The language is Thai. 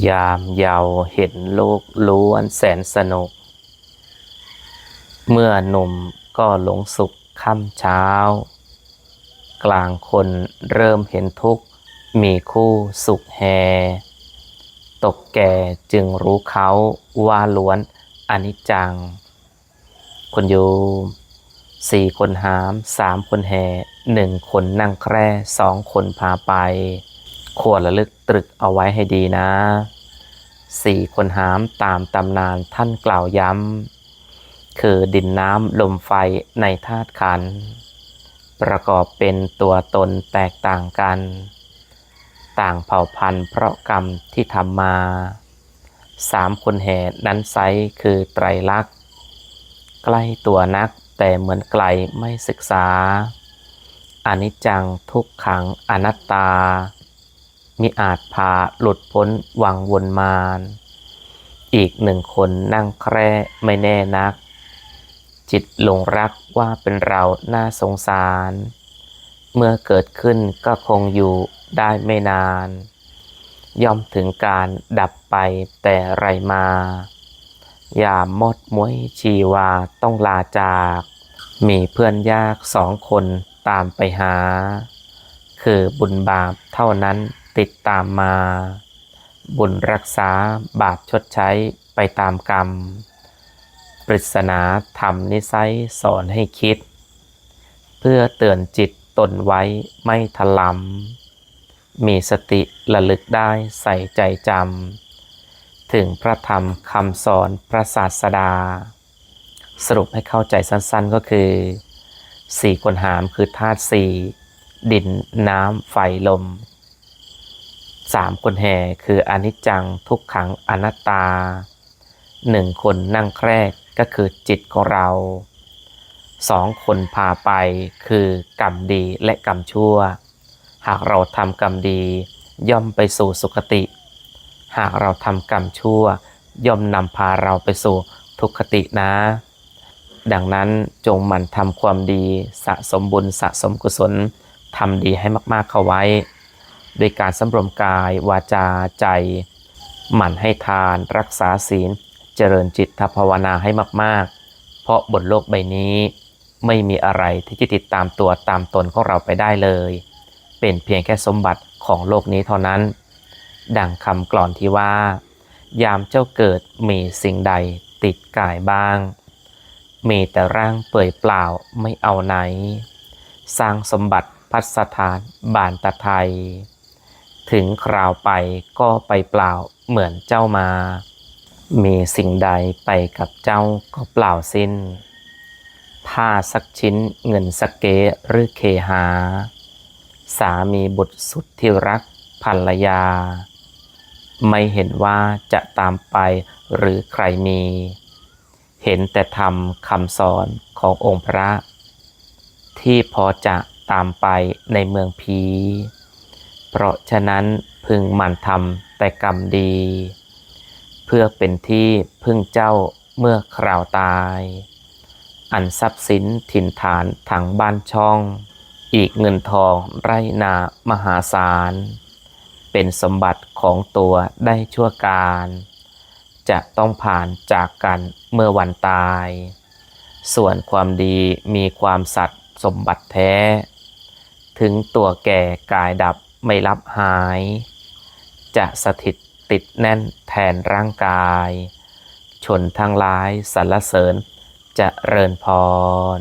ยามเยาว์เห็นโลกล้วนแสนสนุกเมื่อหนุ่มก็หลงสุขค่ำเช้ากลางคนเริ่มเห็นทุกข์มีคู่สุขแฮตกแก่จึงรู้เขาว่าล้วนอนิจจังคนโยม4 คนหาม3 คนแห่1 คนนั่งแคร่2 คนพาไปควรระลึกตรึกเอาไว้ให้ดีนะ4 คนหามตามตำนานท่านกล่าวย้ำคือดินน้ำลมไฟในธาตุขันธ์ประกอบเป็นตัวตนแตกต่างกันต่างเผ่าพันธุ์เพราะกรรมที่ทำมา3 คนแห่นั้นไซร้คือไตรลักษณ์ใกล้ตัวนักแต่เหมือนไกลไม่ศึกษาอนิจจังทุกขังอนัตตามิอาจพาหลุดพ้นวังวนมานอีก1 คนนั่งแคร่ไม่แน่นักจิตหลงรักว่าเป็นเราน่าสงสารเมื่อเกิดขึ้นก็คงอยู่ได้ไม่นานย่อมถึงการดับไปแต่ไรมาอย่าหมดม้วยชีวาต้องลาจากมีเพื่อนยาก2 คนตามไปหาคือบุญบาปเท่านั้นติดตามมาบุญรักษาบาปชดใช้ไปตามกรรมปริศนาธรรมนิสัยสอนให้คิดเพื่อเตือนจิตตนไว้ไม่ถลำมีสติระลึกได้ใส่ใจจำถึงพระธรรมคำสอนพระศาสดาสรุปให้เข้าใจสั้นๆก็คือ4 คนหามคือธาตุ4ดินน้ำไฟลม3 คนแห่คืออนิจจังทุกขังอนัตตา1 คนนั่งแคร่ก็คือจิตของเรา2 คนพาไปคือกรรมดีและกรรมชั่วหากเราทำกรรมดีย่อมไปสู่สุคติหากเราทำกรรมชั่วย่อมนำพาเราไปสู่ทุกขตินะดังนั้นจงหมั่นทำความดีสะสมบุญสะสมกุศลทำดีให้มากๆเข้าไว้โดยการสำรวมกายวาจาใจหมั่นให้ทานรักษาศีลเจริญจิตภาวนาให้มากๆเพราะบนโลกใบนี้ไม่มีอะไรที่จะติดตามตัวตามตนของเราไปได้เลยเป็นเพียงแค่สมบัติของโลกนี้เท่านั้นดังคำกลอนที่ว่ายามเจ้าเกิดมีสิ่งใดติดกายบ้างมีแต่ร่างเปื่อยเปล่าไม่เอาไหนสร้างสมบัติพัสถานบานตะไทยถึงคราวไปก็ไปเปล่าเหมือนเจ้ามามีสิ่งใดไปกับเจ้าก็เปล่าสิ้นผ้าสักชิ้นเงินสักเกหรือเคหาสามีบุตรสุดที่รักภรรยาไม่เห็นว่าจะตามไปหรือใครมีเห็นแต่ธรรมคำสอนขององค์พระที่พอจะตามไปในเมืองผีเพราะฉะนั้นพึงหมั่นทำแต่กรรมดีเพื่อเป็นที่พึ่งเจ้าเมื่อคราวตายอันทรัพย์สินถิ่นฐานทางบ้านช่องอีกเงินทองไร่นามหาศาลเป็นสมบัติของตัวได้ชั่วการจะต้องผ่านจากกันเมื่อวันตายส่วนความดีมีความสัตย์สมบัติแท้ถึงตัวแก่กายดับไม่ลับหายจะสถิตติดแน่นแทนร่างกายชนทั้งหลายสรรเสริญเจริญพร